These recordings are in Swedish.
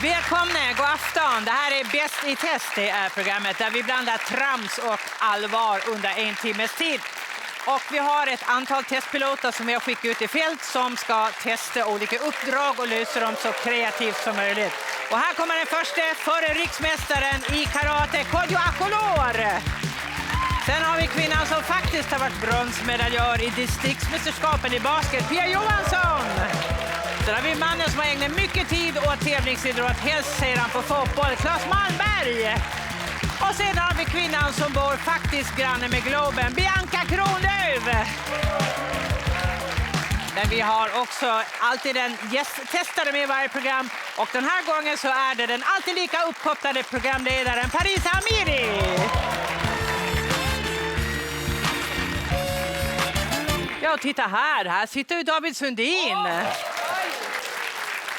Välkomna, god afton. Det här är Bäst i test, det är programmet där vi blandar trams och allvar under en timmes tid. Och vi har ett antal testpiloter som vi har skickat ut i fält som ska testa olika uppdrag och lösa dem så kreativt som möjligt. Och här kommer den första, förre riksmästaren i karate, Kodjo Akolor. Sen har vi kvinnan som faktiskt har varit bronsmedaljör i distriktsmästerskapen i basket, Pia Johansson. Sen har vi mannen som har ägnat mycket tid åt tävlingsidrott, helst ser han på fotboll, Claes Malmberg. Och sen har vi kvinnan som bor faktiskt granne med Globen, Bianca Kronlöf. Men vi har också alltid en gästtestare med i varje program. Och den här gången så är det den alltid lika uppkopplade programledaren Parisa Amiri. Ja, titta här sitter ju David Sundin.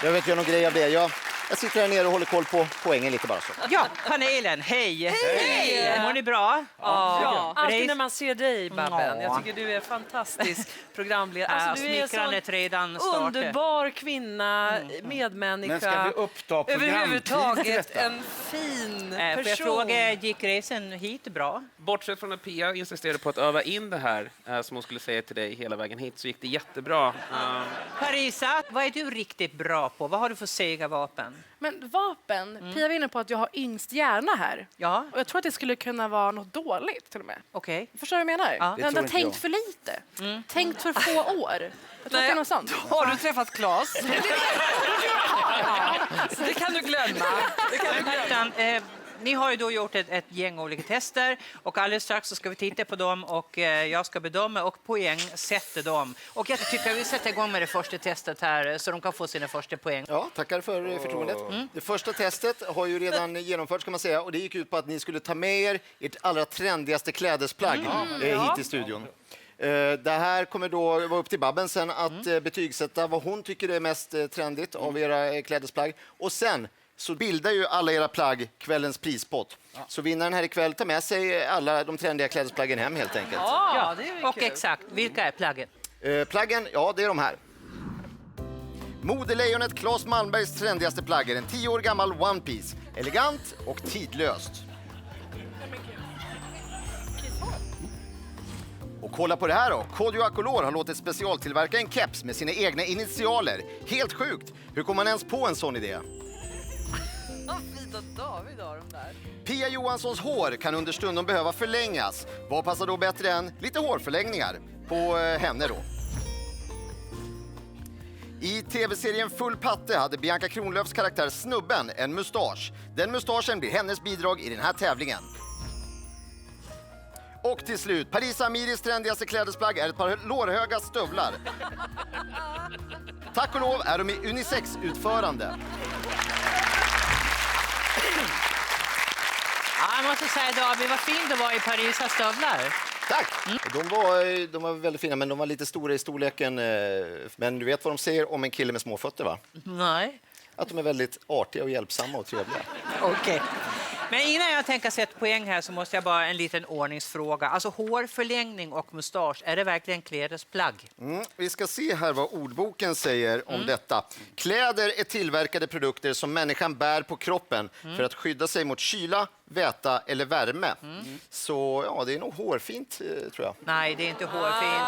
Jag vet ju någon grej av det. Jag sitter här nere och håller koll på poängen lite bara så. Ja, panelen, hej! Hej! Mår ni bra? Ja. Alltid när man ser dig, Babben. Jag tycker du är fantastisk programledare. Alltså, du är Smickrandet redan startat. underbar kvinna, medmänniska. Men ska vi uppta överhuvudtaget en fin person. Får jag fråga, gick resan hit bra? Bortsett från att Pia insisterade på att öva in det här som hon skulle säga till dig hela vägen hit så gick det jättebra. Parisa, vad är du riktigt bra på? Vad har du för sega vapen? Men vapen, Pia var inne på att jag har yngst hjärna här. Ja. Och jag tror att det skulle kunna vara något dåligt till och med. Okej. Förstår du vad jag menar? Ja. Jag har tänkt för lite. Tänkt för få år. Jag tror att det är något sånt. Har du träffat Claes? Det kan du glömma. Ni har ju då gjort ett gäng olika tester och alldeles strax så ska vi titta på dem och jag ska bedöma och poäng sätta dem. Och jag tycker att vi sätter igång med det första testet här så de kan få sina första poäng. Ja, tackar för förtroendet. Det första testet har ju redan genomförts kan man säga och det gick ut på att ni skulle ta med er ert allra trendigaste klädesplagg hit till studion. Det här kommer då vara upp till Babben sen att betygsätta vad hon tycker är mest trendigt av era klädesplagg. Och sen så bildar ju alla era plagg kvällens prispott. Så vinnaren här ikväll tar med sig alla de trendiga klädesplaggen hem helt enkelt. Ja, det är ju Och kul. exakt, vilka är plaggen? Plaggen, ja det är de här. Modelejonet Claes Malmbergs trendigaste plagg är en 10 år gammal One Piece. Elegant och tidlöst. Och kolla på det här då. Kodjo Akolor har låtit specialtillverka en keps med sina egna initialer. Helt sjukt! Hur kom man ens på en sån idé? Fint att David har de där. Pia Johanssons hår kan understundom behöva förlängas. Vad passar då bättre än lite hårförlängningar på henne då? I tv-serien Full patte hade Bianca Kronlöfs karaktär Snubben en mustasch. Den mustaschen blir hennes bidrag i den här tävlingen. Och till slut, Parisa Amiris trendigaste klädesplagg är ett par lårhöga stövlar. Tack och lov är de i unisex-utförande. Ja, jag måste säga David, vad fint det var i Parisas stövlar. Tack! De var väldigt fina, men de var lite stora i storleken. Men du vet vad de säger om en kille med små fötter, va? Nej. Att de är väldigt artiga och hjälpsamma och trevliga. Okej. Men innan jag tänker sätta poäng här så måste jag bara en liten ordningsfråga. Alltså hårförlängning och mustasch, är det verkligen klädesplagg? Vi ska se här vad ordboken säger om detta. Kläder är tillverkade produkter som människan bär på kroppen för att skydda sig mot kyla, väta eller värme. Så ja, det är nog hårfint tror jag. Nej, det är inte hårfint.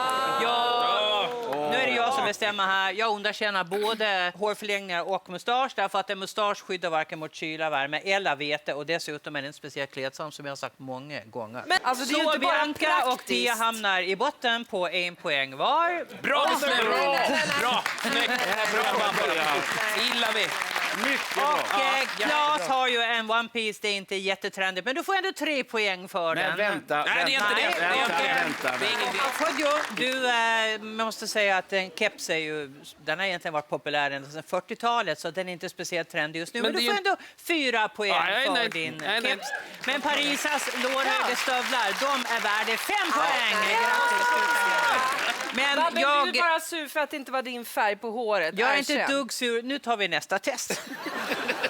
Nu är det jag som bestämmer här. Jag underkänner både hårförlängningar och mustasch därför att en mustasch skyddar varken mot kyla, värme eller vete och dessutom är den speciellt klädsam som jag har sagt många gånger. Men alltså, det är ju så inte bara Bianca och praktiskt. Pia hamnar i botten på 1 poäng var. Bra beslut! Bra! Snyggt! Det gillar vi. Mycket bra. Och Claes har ju en One Piece, det är inte jättetrendigt, men du får ändå 3 poäng för den. Men vänta. Nej, det är inte det. Vänta. Det är ingen idé. Kodjo, du måste säga att en keps är ju, den har egentligen varit populär ända sedan 40-talet så den är inte speciellt trendig just nu. Men Men du det är får ändå 4 poäng för nej, din nej, nej. keps. Men Parisas lårhöga stövlar, de är värda 5 poäng. Grattis! Men Babben, jag... du är bara sur för att det inte var din färg på håret. Jag är inte Erkänn. ett dugg sur. Nu tar vi nästa test.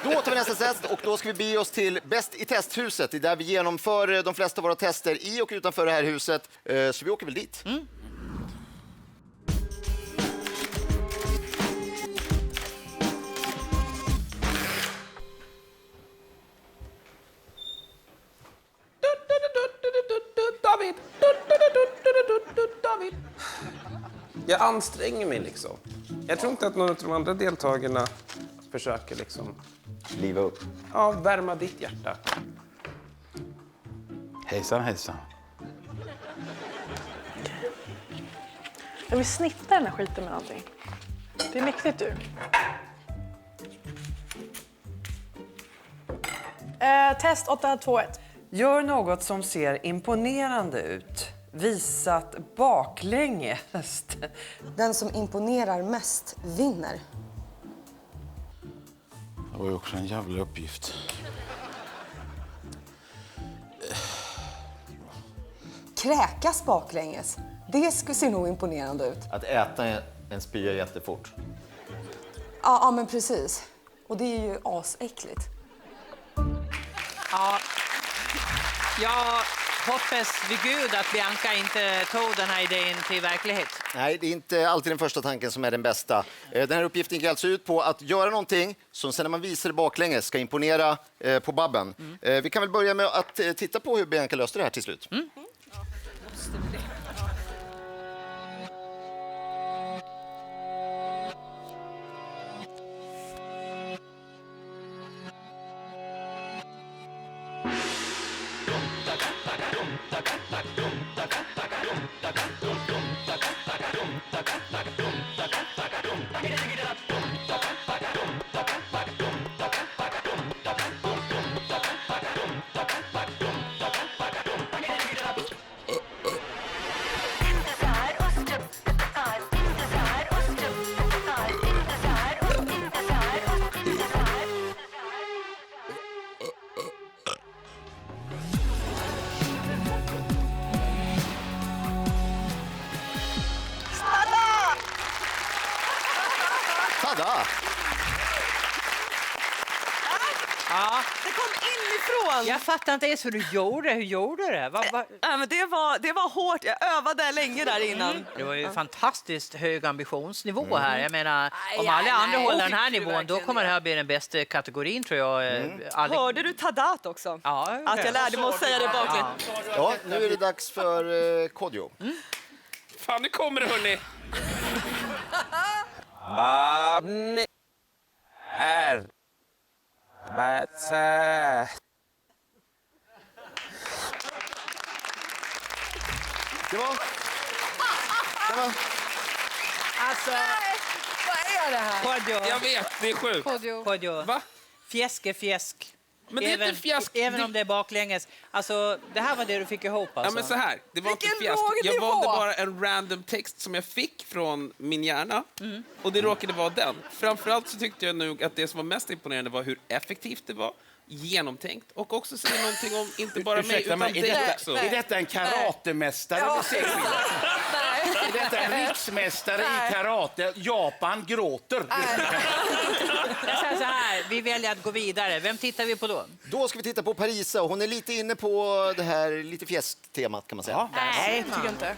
Då tar vi nästa test och då ska vi bege oss till Bäst i testhuset där vi genomför de flesta av våra tester i och utanför det här huset. Så vi åker väl dit. Jag anstränger mig liksom. Jag tror inte att någon av de andra deltagarna försöker liksom... Liva upp. Ja, värma ditt hjärta. Hejsan, hejsan. Jag vill snitta den här skiten med någonting. Det är mäktigt du. Test 821. Gör något som ser imponerande ut. Visat baklänges. Den som imponerar mest vinner. Det var ju också en jävla uppgift. Kräkas baklänges. Det skulle se nog imponerande ut. Att äta en spya jättefort. Ja, men precis. Och det är ju asäckligt. Ja. Jag hoppas vid Gud att Bianca inte tog den här idén till verklighet. Nej, det är inte alltid den första tanken som är den bästa. Den här uppgiften gick alltså ut på att göra någonting som sen när man visar det baklänges ska imponera på Babben. Vi kan väl börja med att titta på hur Bianca löste det här till slut. Tada! Ja. Det kom inifrån! Jag fattar inte ens hur du gjorde. Hur gjorde du det? Nej, men det var hårt. Jag övade länge där innan. Det var ju fantastiskt hög ambitionsnivå här. Jag menar, om alla andra håller den här nivån, då kommer det här bli den bästa kategorin, tror jag. Hörde du Tadat också? Ja, Att jag lärde mig att säga det baklänges. Ja, nu är det dags för Kodjo. Fan, nu kommer det, hörni! Här. Batsa. Det var... Alltså, Vad är det här? Kodjo. Jag vet, det är sjukt. Kodjo. Va? Fjäsk är fjäsk. Men det är inte fjäsk. Även om det är baklänges. Alltså, det här var det du fick ihop. Alltså. Ja, men så här. Det var inte Vilken fjäsk. låg Jag nivå! valde bara en random text som jag fick från min hjärna. Och det råkade vara den. Framförallt så tyckte jag nog att det som var mest imponerande var hur effektivt det var. Genomtänkt. Och också säga någonting om inte bara mig, Ursäkta utan mig, dig också. är detta en karatemästare? Vi ser skillnad. Är detta en riksmästare i karate? Japan gråter. Jag säger så här, vi väljer att gå vidare. Vem tittar vi på då? Då ska vi titta på Parisa. Hon är lite inne på det här lite fjäsktemat, kan man säga. Nej, Tycker jag inte.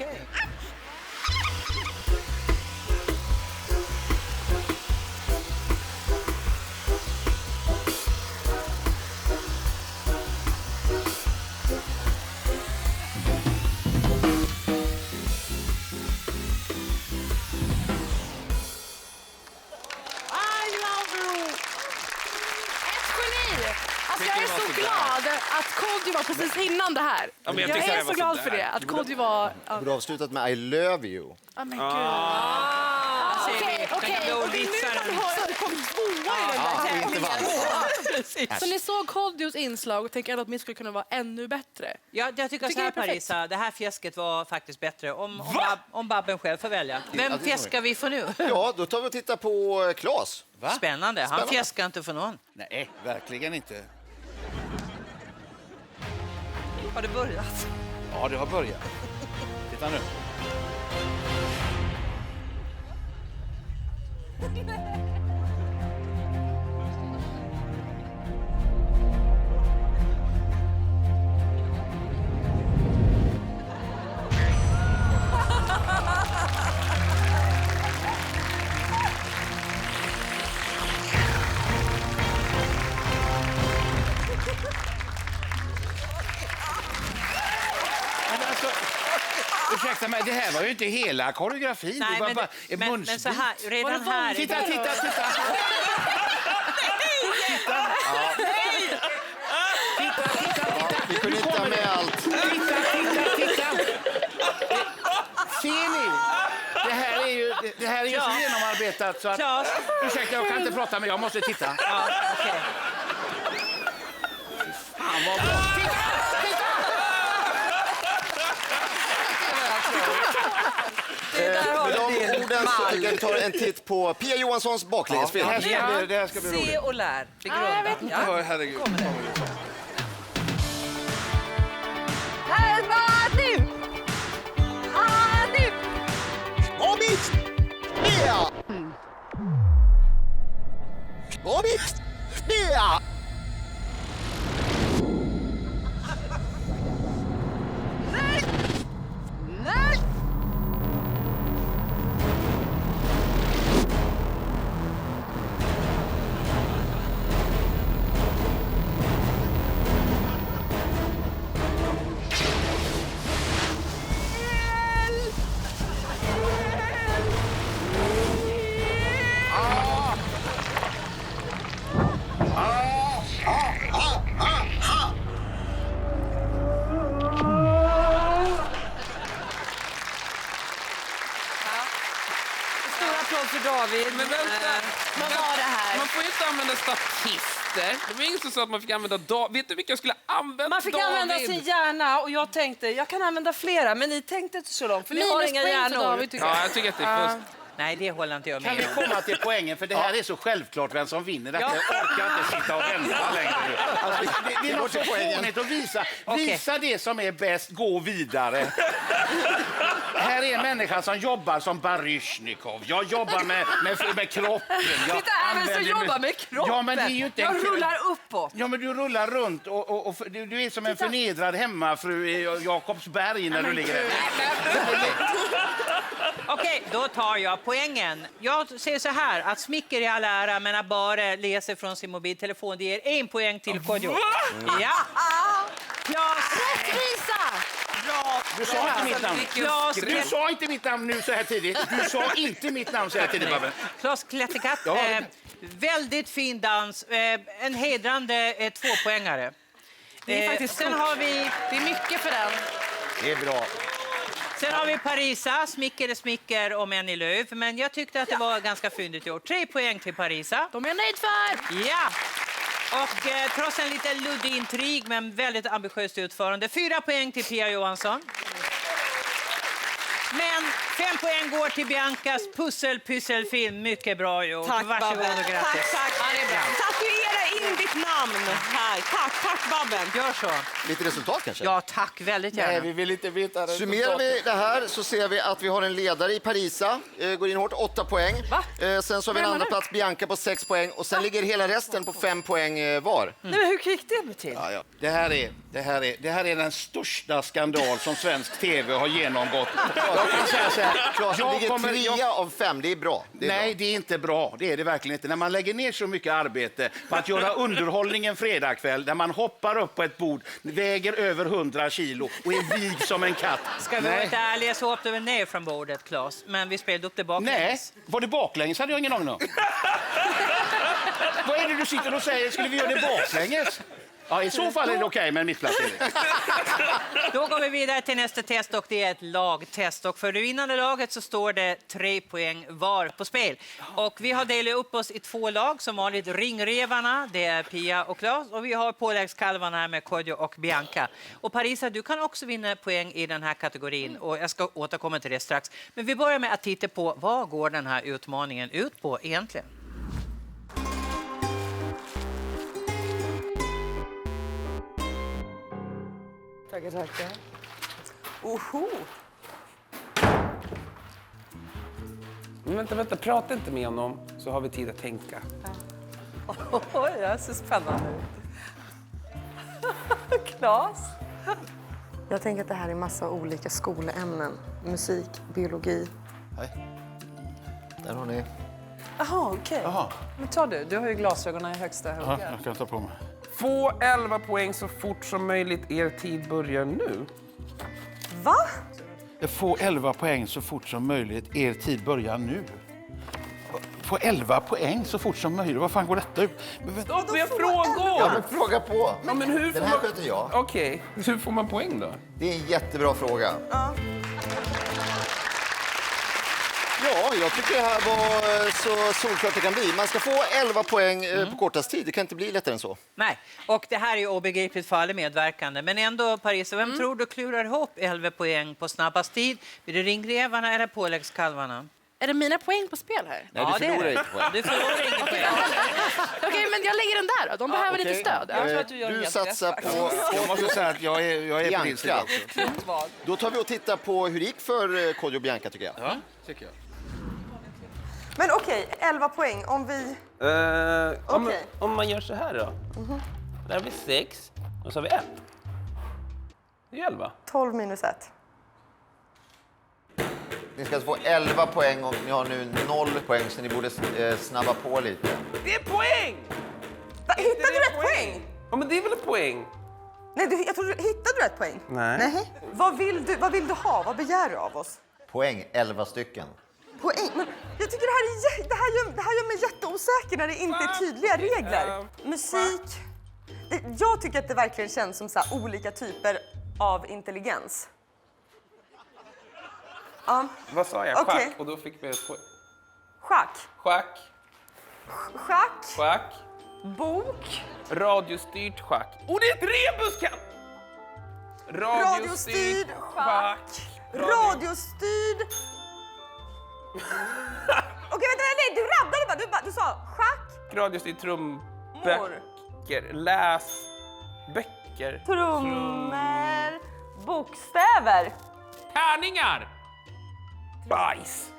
Alltså, jag är så glad att Kodjo var precis innan det här. Ja, men jag jag tyckte är det var så glad sådär. för det. Att Kodjo var... Du borde ha avslutat med I love you. Ja, men gud. Okej. Okej, och det är nu man hör att det kom tvåa i den där Inte vann. Så ni såg Kodjos inslag och tänker att min skulle kunna vara ännu bättre. Ja, jag tycker så Tycker här, det är perfekt. Parisa. Det här fjäsket var faktiskt bättre. Om Babben själv får välja. Vem Ja, det fjäskar vi för nu? Ja, då tar vi och tittar på Claes. Spännande. Han Spännande. fjäskar inte för någon. Nej, verkligen inte. Har det börjat? Ja, det har börjat. Titta nu. Alltså, men det här var ju inte hela koreografin. Nej, det var men, bara en men munsbit. så här, redan här... Titta! Vi kunde inte ha med allt. Titta! Ser ni? Det här är ju så genomarbetat så att... Klas. Ursäkta, jag kan inte prata, men jag måste titta. Ja, okej. Fan, vad bra. Med de orden så tar en titt på Pia Johanssons baklängesfilm. Det här ska bli roligt. Se och lär. Begrunda. Ja. Herregud. Stor applåd för David. Men vänta, Vad var det här? man får ju inte använda statister. Det var ingen som sa att man fick använda Vet du vilka jag skulle använda? Man fick använda sin hjärna och jag tänkte, jag kan använda flera, men ni tänkte inte så långt. För ni har inga hjärnor. Ja, jag tycker att det är fusk. Nej, det håller inte jag Kan med vi om. komma till poängen? För det här är så självklart vem som vinner. Jag orkar inte sitta och vänta längre. Alltså, det är något så fånigt att visa det som är bäst, gå vidare. Här är en människa som jobbar som Baryshnikov. Jag jobbar med kroppen. Titta, även så jobbar med kroppen. Ja, men det är ju inte jag rullar uppåt. Ja, men du rullar runt och du är som en förnedrad hemmafru i Jakobsberg när du ligger där. Okej, då tar jag poängen. Jag säger så här, att smicker i all ära, men att bara läsa från sin mobiltelefon, det ger 1 poäng till Kodjo. Ja. Klas. Rättvisa! Bra. Du sa inte mitt namn. Klas, Du sa inte mitt namn nu så här tidigt. Du sa inte mitt namn så här tidigt, Babben. Klas Klätterkatt. Ja. Väldigt fin dans. En hedrande 2-poängare. Det är faktiskt sen har vi... Det är mycket för den. Det är bra. Sen har vi Parisa, smicker är smicker om en i löv. Men jag tyckte att det var ganska fyndigt gjort. 3 poäng till Parisa. De är jag nöjd för. Ja! Och trots en lite luddig intrig, men väldigt ambitiöst utförande. 4 poäng till Pia Johansson. Men 5 poäng går till Biancas pusselfilm. Mycket bra gjort. Tack, Varsågod Babben. och grattis. Tack. Ja, det är bra. Tatuera in ditt namn här. Tack, Babben. Gör så. Lite resultat kanske? Ja, tack. Väldigt gärna. Nej, vi vill inte veta det. Summerar vi det här så ser vi att vi har en ledare i Parisa, går in hårt, 8 poäng. Sen så har vi en andra plats, Bianca på 6 poäng. Och sen ligger hela resten på 5 poäng var. Nej, men hur gick det till? Ja. Det här är den största skandal som svensk tv har genomgått. Jag kan säga så här. Klart, det ligger 3 av 5, det är bra. Det är Nej, bra. det är inte bra. Det är det verkligen inte. När man lägger ner så mycket arbete på att göra underhållning en fredagkväll, där man hoppar upp på ett bord, väger över 100 kilo och är vig som en katt. Ska vi vara lite ärliga så hoppade vi ner från bordet, Claes. Men vi spelade upp det baklänges. Nej, var det baklänges hade jag ingen aning om. Vad är det du sitter och säger? Skulle vi göra det baklänges? Ja, i så fall är det okej med en mittplacering. Då går vi vidare till nästa test och det är ett lagtest. Och för det vinnande laget så står det 3 poäng var på spel. Och vi har delat upp oss i 2 lag som vanligt. Ringrevarna, det är Pia och Claes. Och vi har påläggskalvarna här med Kodjo och Bianca. Och Parisa, du kan också vinna poäng i den här kategorin. Och jag ska återkomma till det strax. Men vi börjar med att titta på vad går den här utmaningen ut på egentligen. Tackar. Oho. Men vänta, prata inte med honom så har vi tid att tänka. Oj, det är så spännande ut. Klas? Jag tänker att det här är massa olika skolämnen. Musik, biologi. Där har ni. Jaha, okej. Men ta du har ju glasögonen i högsta hugg. Jag kan ta på mig. Få 11 poäng så fort som möjligt. Er tid börjar nu. Va? Få 11 poäng så fort som möjligt. Er tid börjar nu. Få 11 poäng så fort som möjligt. Vad fan går detta ut? Stopp, vi har frågor! Ja, men fråga på. Ja, men hur Den får här man... sköter jag. Okej, hur får man poäng då? Det är en jättebra fråga. Ja, jag tycker det här var så solklart det kan bli. Man ska få 11 poäng på kortast tid. Det kan inte bli lättare än så. Nej, och det här är ju obegripligt för alla medverkande. Men ändå, Paris, vem tror du klurar ihop 11 poäng på snabbast tid? Blir det ringrevarna eller påläggskalvarna? Är det mina poäng på spel här? Nej, du förlorar inte poäng. Du förlorar ingen poäng. Okej, men jag lägger den där då. De behöver lite stöd. Jag tror att du gör Du helt satsar rätt, på Jag måste säga att jag är på din sida Bianca. också. Då tar vi och tittar på hur det gick för Kodjo och Bianca, tycker jag. Ja, tycker jag. Men okej, 11 poäng om vi... Okej. Om man gör så här då. Där har vi 6 och så har vi 1. Det är 11. 12 minus 1. Ni ska få 11 poäng och ni har nu 0 poäng, så ni borde snabba på lite. Det är poäng! Hittade du rätt poäng? Ja, men det är väl en poäng? Nej, jag tror hittade du rätt poäng? Nej. Vad vill du ha? Vad begär du av oss? Poäng, 11 stycken. Poäng? Men jag tycker det här gör mig jätteosäker när det inte är tydliga regler. Musik. Jag tycker att det verkligen känns som så här olika typer av intelligens. Ja. Vad sa jag? Okej. Schack. Och då fick vi ett poäng. Schack. Schack. Schack. Schack. Bok. Radiostyrt schack. Och det är ett rebuskan! Radiostyrd schack. Radiostyrd. Okej, vänta, nej, du rabblade bara. Du sa schack. Radiostyrd trumböcker. Läs. Böcker. Trummor. Bokstäver. Tärningar! Bajs.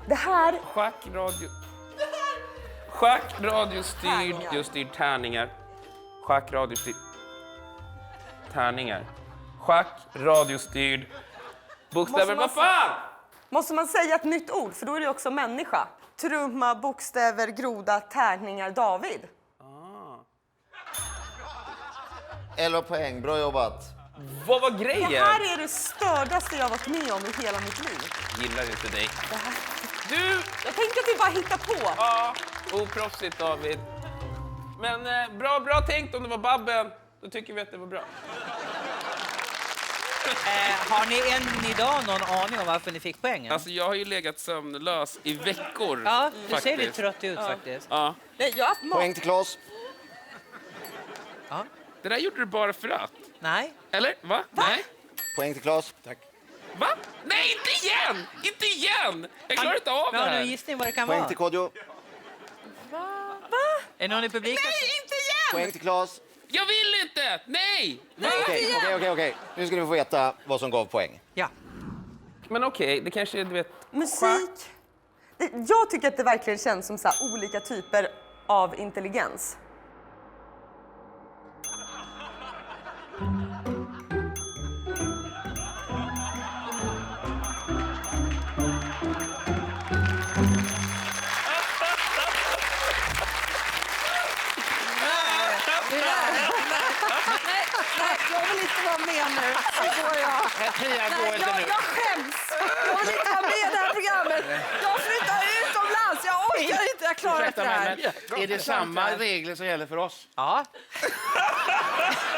Det här... Schack, radiostyrd, Tärningar. just styrd tärningar. Schack, radiostyrd tärningar. Schack, radiostyrd. Bokstäver, vad fan? Måste man säga ett nytt ord? För då är det också människa. Trumma, bokstäver, groda, tärningar, David. 11 poäng, bra jobbat. Vad var Det grejen? här är det stördaste jag har varit med om i hela mitt liv. Gillar inte dig. Du! Jag tänkte att vi bara hittar på. Ja, oproffsigt David. Men bra tänkt om det var Babben. Då tycker vi att det var bra. Har ni än idag någon aning om varför ni fick poängen? Alltså jag har ju legat sömnlös i veckor. Ja, du faktiskt. ser lite trött ut faktiskt. Ja. Nej, jag har haft Poäng till Claes. Ja. Det där gjorde du bara för att. Nej. Eller? Va? Nej. Poäng till Claes. Va? Nej, inte igen! Inte igen! Jag klarar inte av det Ja, du här. en gissning vad det kan Poäng vara? till Kodjo. Är någon i publiken? Nej, inte igen! Poäng till Claes. Jag vill inte! Nej! Okej. Nu ska ni få veta vad som gav poäng. Ja. Men okej, det kanske är, du vet... musik. Jag tycker att det verkligen känns som så här olika typer av intelligens. Jag vill inte vara med nu. Så går jag. Jag skäms. Jag vill inte vara med i det här programmet. Jag flyttar utomlands. Jag orkar inte. Jag klarar inte det här. Är det samma regler som gäller för oss? Ja.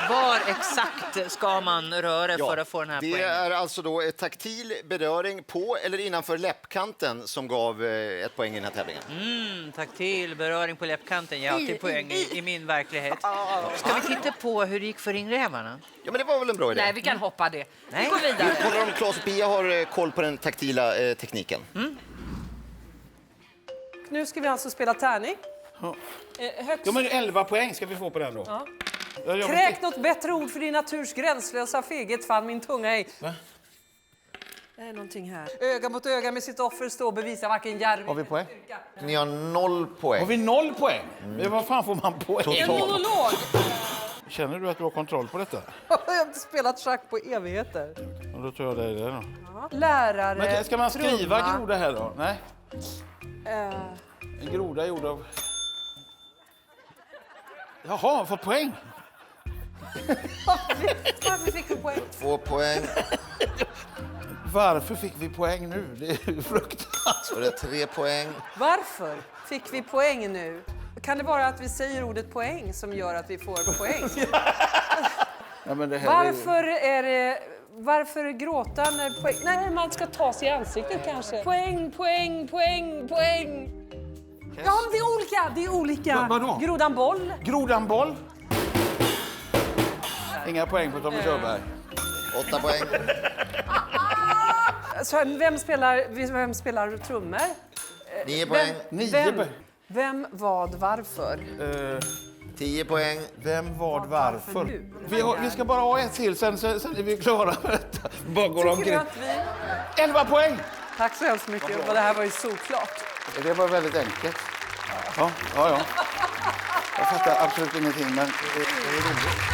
Var exakt ska man röra för att få den här det poängen? är alltså då ett taktil beröring på eller innanför läppkanten som gav ett poäng i den här tävlingen. Taktil beröring på läppkanten ger alltid poäng i min verklighet. Ska vi titta på hur det gick för ringrävarna? Ja, men det var väl en bra idé. Nej, vi kan hoppa det. Nej. Vi går vidare. Vi kollar om Claes och Pia har koll på den taktila tekniken. Nu ska vi alltså spela tärning. Högst. Ja, men 11 poäng ska vi få på den då. Ja. Ja. Kräk något bättre ord för din naturs gränslösa feghet fann min tunga ej. Va? Det är någonting här. Öga mot öga med sitt offer stå och bevisa varken järv Har vi poäng? Ni har 0 poäng. Har vi 0 poäng? Men vad fan får man poäng? En monolog. Känner du att du har kontroll på detta? Jag har inte spelat schack på evigheter. Ja, då tror jag det är det då. Lärare. Men ska man skriva trumma. groda här då? Nej. Eh, En groda gjord av... Jaha, får poäng. vi fick en poäng. 2 poäng. Varför fick vi poäng nu? Det är ju fruktansvärt. Så det är 3 poäng. Varför fick vi poäng nu? Kan det vara att vi säger ordet poäng som gör att vi får poäng? Ja, men det här Varför gråta när poäng... Nej, man ska ta sig i ansiktet kanske. Poäng. Ja, men det är olika. Vadå? Grodan boll. Grodan boll. Inga poäng på Tommy Körberg. 8 poäng. Så vem spelar trummor? 9 poäng. 9 poäng. Vem, vad, varför? 10 poäng. Vem, vad, varför? nu? Vi ska bara ha ett till, sen är vi klara med detta. Bara går Tycker du omkring. att vi... 11 poäng! Tack så hemskt mycket. Det här var ju såklart. Det var väldigt enkelt. Ja. Jag fattar absolut ingenting, men det är roligt.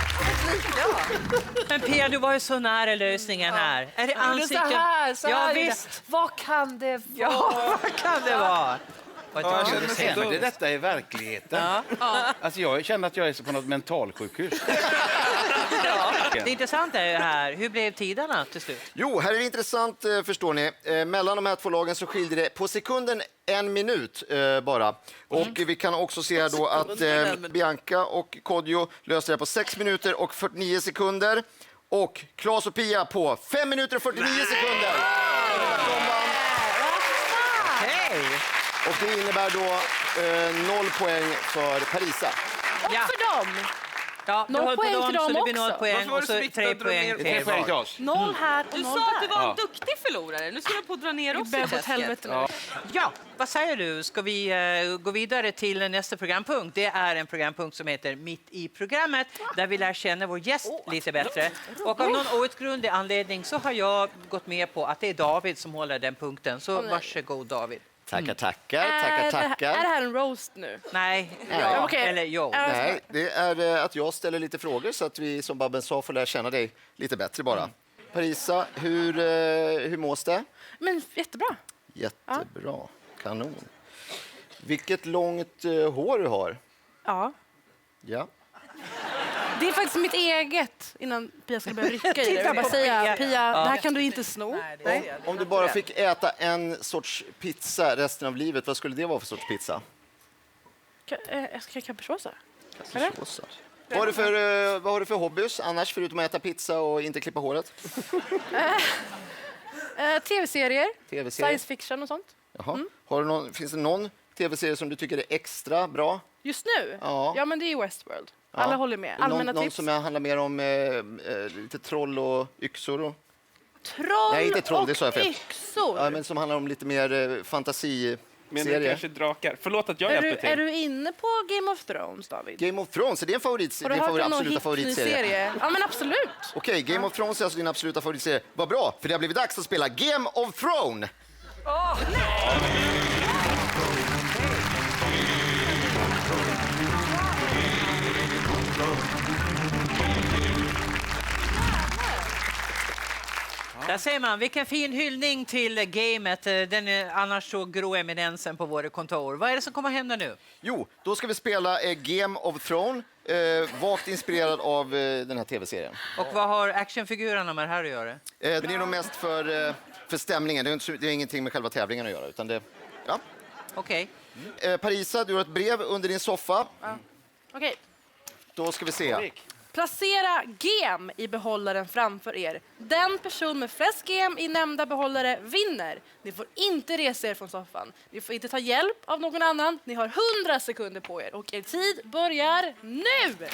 Men Pia, du var ju så nära lösningen här. Är det ansikten? Så här ja, är det. visst. Vad kan det vara? Ja, vad kan det vara? Men detta är verkligheten. Alltså jag känner att jag är på något mentalsjukhus. Det intressanta är ju här, hur blev tiderna till slut? Jo, här är det intressant, förstår ni. Mellan de här två lagen så skiljer det på sekunden 1 minut bara. Och vi kan också se här då att Bianca och Kodjo löser det på 6 minuter och 49 sekunder. Och Claes och Pia på 5 minuter och 49 sekunder. Hej! Och det innebär då 0 poäng för Parisa. Och för dem. Ja, 0 poäng till dem så det blir 0 också. poäng och så 3 poäng till var. 0 här och 0 Du där. sa att du var en duktig förlorare. Nu ska du på att dra ner oss i träsket. Ja, vad säger du? Ska vi gå vidare till nästa programpunkt? Det är en programpunkt som heter Mitt i programmet där vi lär känna vår gäst lite bättre. Och av någon outgrundlig anledning så har jag gått med på att det är David som håller den punkten. Så varsågod David. Tackar. Är det här en roast nu? Nej, Ja. Okej. eller jo. Nej, det är att jag ställer lite frågor så att vi, som Babben sa, får lära känna dig lite bättre bara. Parisa, hur mås det? Men jättebra. Jättebra. Kanon. Vilket långt hår du har. Ja. Ja. Det är faktiskt mitt eget innan Pia skulle börja rycka i det. Jag vill bara säga, Pia, det här kan du inte sno. Om du bara fick äta en sorts pizza resten av livet, vad skulle det vara för sorts pizza? Capricciosa. Capricciosa. Vad har du för hobbys annars, förutom att äta pizza och inte klippa håret? TV-serier, TV-serier. science fiction och sånt. Jaha. Finns det någon TV-serie som du tycker är extra bra? Just nu? Ja. Ja, men det är Westworld. Alla håller med. Allmänna någon tips. som handlar mer om lite troll och yxor? Och... Troll Nej, inte troll, det sa jag och fel. yxor. Ja, men som handlar om lite mer fantasiserie. Men det kanske drakar. Förlåt att jag hjälper till. Är du inne på Game of Thrones, David? Game of Thrones, är det en Har du hört om någon absoluta favoritserie? serie? Ja, men absolut. Okej, Game of Thrones är alltså din absoluta favoritserie. Vad bra, för det har blivit dags att spela Game of Thrones. Där ser man, vilken fin hyllning till gamet. Den är annars så grå eminensen på våra kontor. Vad är det som kommer hända nu? Jo, då ska vi spela Game of Thrones, vagt inspirerad av den här tv-serien. Och vad har actionfigurerna med det här att göra? Det är nog mest för stämningen, det är ingenting med själva tävlingen att göra. Utan det, ja. Okej. Parisa, du har ett brev under din soffa. Okej. Då ska vi se. Placera gem i behållaren framför er. Den person med flest gem i nämnda behållare vinner. Ni får inte resa er från soffan. Ni får inte ta hjälp av någon annan. Ni har 100 sekunder på er och er tid börjar nu!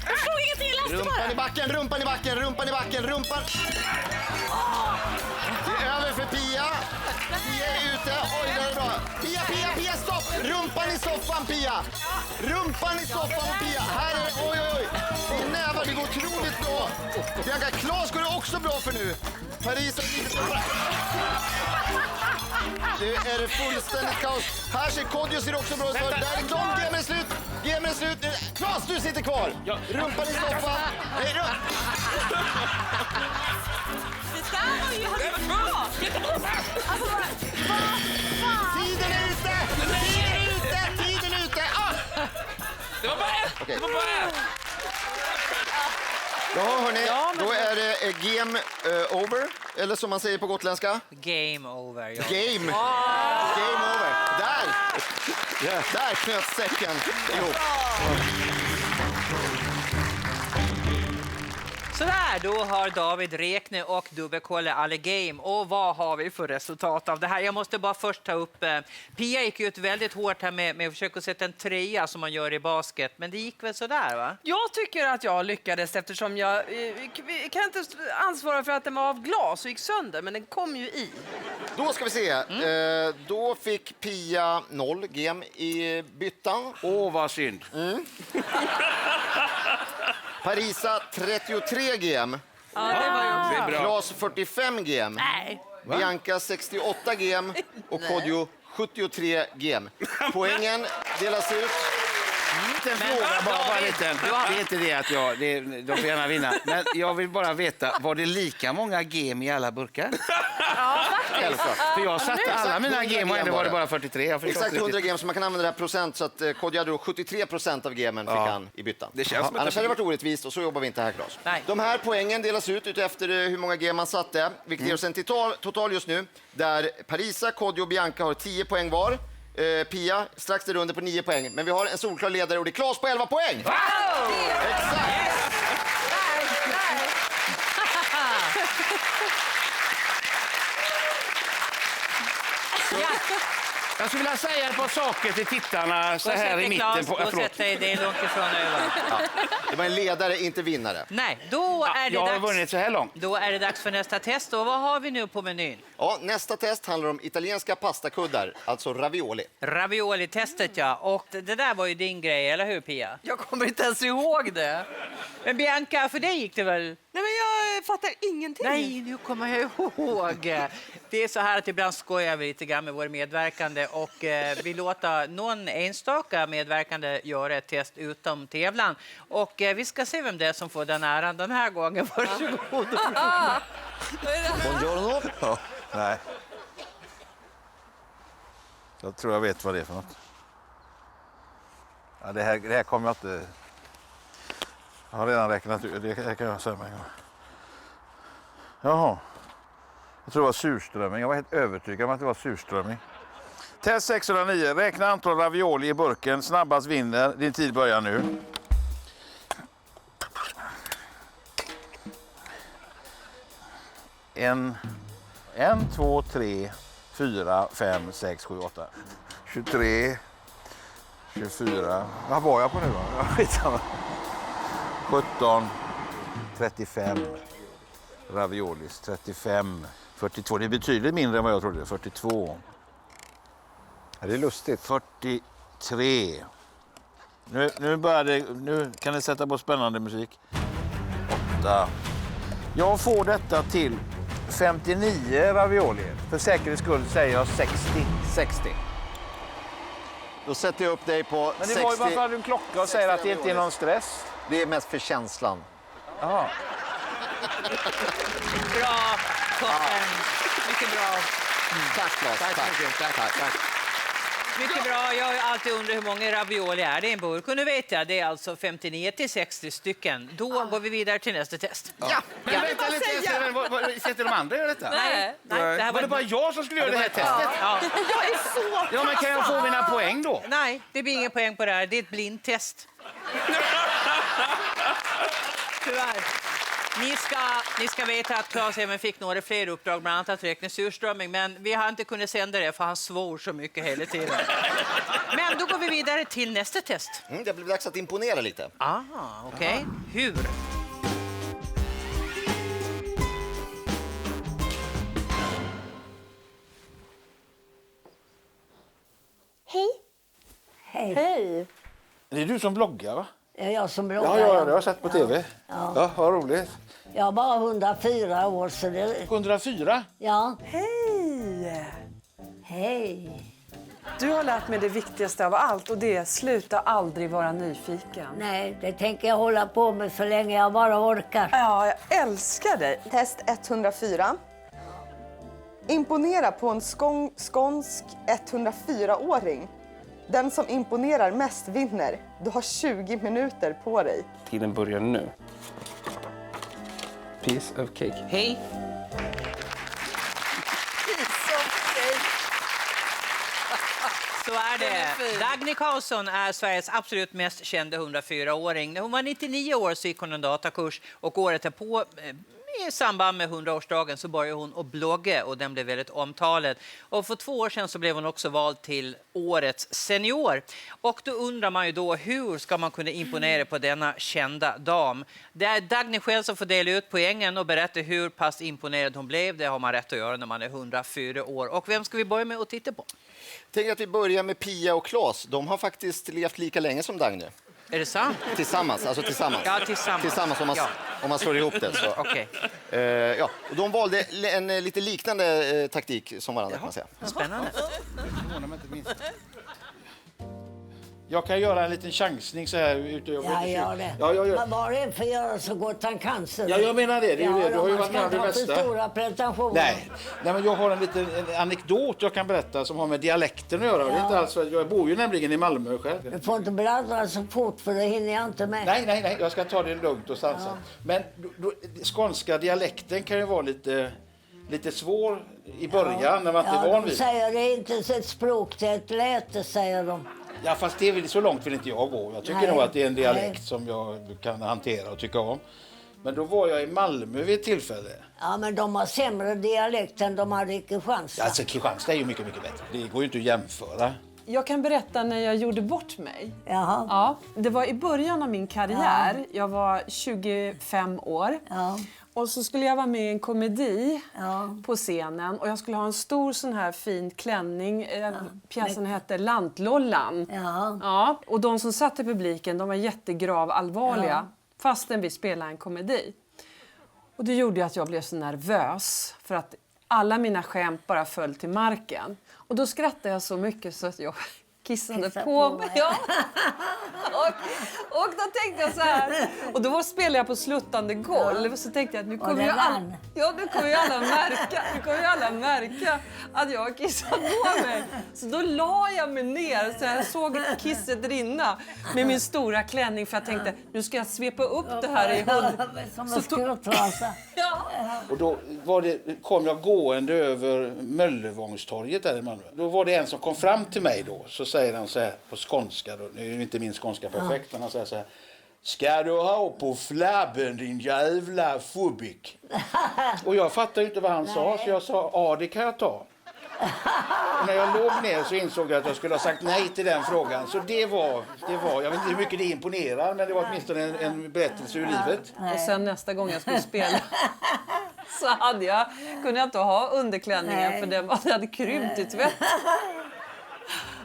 Jag förstod ingenting, läste bara! Rumpan i backen, rumpan i backen, rumpan i backen, rumpan! Det är över för Pia. Pia är ute. Oj, det är bra. Pia, stopp! Rumpan i soffan, Pia! Rumpan i soffan, Pia! Här är det, oj. Din nävar, det går otroligt bra. Bianca, Claes går det också bra för nu. Parisa lite bra. Nu är det fullständigt kaos. Här ser Kodjo ser också bra ut. Där är de, gemen är slut. Claes, du sitter kvar. Rumpan i soffan. Nej, Det där var ju bra! Tiden är ute! Tiden är ute! Ah! Det var bara ett! Okej. Det var bara ett! Ja, hörni, då är det game over. eller som man säger på gotländska? Game over. Ja. Game. Game over. Där knöts säcken ihop. Sådär, då har David räknat och dubbelkollat alla game. Och vad har vi för resultat av det här? Jag måste bara först ta upp... Pia gick ut väldigt hårt här med att försöka sätta en 3 som man gör i basket. Men det gick väl sådär, va? Jag tycker att jag lyckades eftersom jag kan inte ansvara för att den var av glas och gick sönder, men den kom ju i. Då ska vi se. Då fick Pia 0 game i byttan. Vad synd. Parisa 33 game. Ja, det var ju Det är bra. Klas 45 game. Nej. Bianca 68 game och Kodjo 73 game. Poängen delas ut. En fråga bara liten. Det är inte det att de får gärna vinna. Men jag vill bara veta, var det lika många game i alla burkar? Ja, faktiskt. För jag satte alla mina Exakt game och ändå var det bara. bara 43. Jag förstår Exakt inte 100 riktigt. game, så man kan använda det här procent. Så att Kodjo hade då 73% av gamen fick han i byttan. Det känns som att Annars hade det varit orättvist och så jobbar vi inte här, Claes. Nej. De här poängen delas ut efter hur många game man satte. Vilket ger oss en total just nu. Där Parisa, Kodjo och Bianca har 10 poäng var. Pia strax därunder på 9 poäng. Men vi har en solklar ledare och det är Claes på 11 poäng. Wow! Exakt! Jag skulle vilja säga ett par saker till tittarna så här i mitten. Gå och sätt dig, det är långt ifrån över. Ja. Det var en ledare, inte vinnare. Nej, då är det Jag har dags. vunnit så här långt. Då är det dags för nästa test. Och vad har vi nu på menyn? Ja, nästa test handlar om italienska pastakuddar, alltså ravioli. Ravioli-testet, ja. Och det där var ju din grej, eller hur, Pia? Jag kommer inte ens ihåg det. Men Bianca, för dig gick det väl? Nej, men jag fattar ingenting. Nej, nu kommer jag ihåg. Det är så här att ibland skojar vi lite grann med våra medverkande och vi låter någon enstaka medverkande göra ett test utom tävlan. Och vi ska se vem det är som får den äran den här gången. Varsågod. Buongiorno. Ja, nej. Jag tror jag vet vad det är för något. Ja, det här kommer jag inte... Jag har redan räknat ut. Det kan jag säga med en gång. Jaha. Jag tror det var surströmming. Jag var helt övertygad om att det var surströmming. Test 609. Räkna antal ravioli i burken. Snabbast vinner. Din tid börjar nu. En, 2, 3, 4, 5, 6, 7, 8. 23, 24. Vad var jag på nu då? Skitsamma. 17, 35. Raviolis. 35, 42. Det är betydligt mindre än vad jag trodde. 42. Ja, det är lustigt. 43. Nu börjar det. Nu kan ni sätta på spännande musik. 8. Jag får detta till 59 ravioli. För säkerhets skull säger jag 60. 60. Då sätter jag upp dig på Men det 60. var ju varför hade du en klocka och säger att det inte är någon stress. Det är mest för känslan. Jaha. Bra, toppen. Mycket bra. Tack, Claes. Tack. Mycket bra. Jag har ju alltid undrat hur många ravioli är det i en burk. Och nu vet jag, det är alltså 59 till 60 stycken. Då går vi vidare till nästa test. Ja, Men vänta lite, sätter de andra göra detta? Nej, det här Var det bara jag som skulle göra det här testet? Ja. Jag är så... Ja, men kan jag få mina poäng då? Nej, det blir ingen poäng på det här. Det är ett blindtest. Tyvärr. Ni ska veta att Claes även fick några fler uppdrag, bland annat att räkna surströmming, men vi har inte kunnat sända det för han svor så mycket hela tiden. Men då går vi vidare till nästa test. Det blir dags att imponera lite. Okej. Hur? Hej. Hej. Det är du som bloggar, va? Det är jag som bloggar. Ja, det har jag sett på tv. Ja, vad roligt. Jag har bara 104 år så det... 104? Ja. Hej! Hej. Du har lärt mig det viktigaste av allt och det är sluta aldrig vara nyfiken. Nej, det tänker jag hålla på med så länge jag bara orkar. Ja, jag älskar dig. Test 104. Imponera på en skånsk 104-åring. Den som imponerar mest vinner. Du har 20 minuter på dig. Tiden börjar nu. Piece of cake. Hej. det. Dagny Karlsson är Sveriges absolut mest kända 104-åring. När hon var 99 år så gick hon en datakurs och året därpå i samband med 100-årsdagen så började hon att blogga och den blev väldigt omtalad. Och för 2 år sedan så blev hon också vald till årets senior. Och då undrar man ju då hur ska man kunna imponera på denna kända dam? Det är Dagny själv som får dela ut poängen och berätta hur pass imponerad hon blev. Det har man rätt att göra när man är 104 år. Och vem ska vi börja med att titta på? Tänk att vi börjar med Pia och Claes. De har faktiskt levt lika länge som Dagny. Är det sant? Tillsammans, alltså tillsammans. Ja, tillsammans. Tillsammans om man slår ihop det. Så. Okej. Ja, och de valde en lite liknande taktik som varandra kan man säga. Spännande. Jag kan göra en liten chansning så här. Ja, gör det. Ja, jag gör. Men var en får göra så gott han kan. Ja, jag menar det. Det är ju det. Du har ju man varit med om ska det inte ha för bästa. stora pretensioner. Nej, men jag har en liten anekdot jag kan berätta som har med dialekten att göra. Det är inte alls, jag bor ju nämligen i Malmö själv. Du får inte bladra så fort för det hinner jag inte med. Nej, jag ska ta det lugnt och sansat. Men skånska dialekten kan ju vara lite svår i början när man inte är van vid. De säger det är inte ett språk, det är ett läte, säger de. Ja, fast det är så långt vill inte jag gå. Jag tycker nog att det är en dialekt som jag kan hantera och tycka om. Men då var jag i Malmö vid ett tillfälle. Ja, men de har sämre dialekt än de hade i Kristianstad. Alltså Kristianstad är ju mycket, mycket bättre. Det går ju inte att jämföra. Jag kan berätta när jag gjorde bort mig. Jaha. Ja, det var i början av min karriär. Jag var 25 år. Ja. Och så skulle jag vara med i en komedi Ja. på scenen. Och jag skulle ha en stor sån här fin klänning. Pjäsen hette Lantlollan. Ja. Ja, och de som satt i publiken, de var jättegrav allvarliga. Fastän vi spelade en komedi. Och det gjorde att jag blev så nervös. För att alla mina skämt bara föll till marken. Och då skrattade jag så mycket så att jag kissade på mig. Ja. Och då tänkte jag så här. Och då spelade jag på sluttande golv. Så tänkte jag att nu kommer ju alla märka att jag har kissat på mig. Så då la jag mig ner så jag såg kisset rinna med min stora klänning. För jag tänkte, nu ska jag svepa upp det här i Och då kom jag gående över Möllevångstorget där i Malmö. Då var det en som kom fram till mig då. Så säger han så här på skånska. Då. Nu är ju inte min skånska perfekt, men han säger så här. Ska du ha på flabben din jävla fubik? Och jag fattade inte vad han sa, så jag sa, ja det kan jag ta. Och när jag låg ner så insåg jag att jag skulle ha sagt nej till den frågan. Så det var, jag vet inte hur mycket det imponerar, men det var åtminstone en berättelse ur livet. Och sen nästa gång jag skulle spela så kunde jag inte ha underklänningen för det hade krympt i tvätt.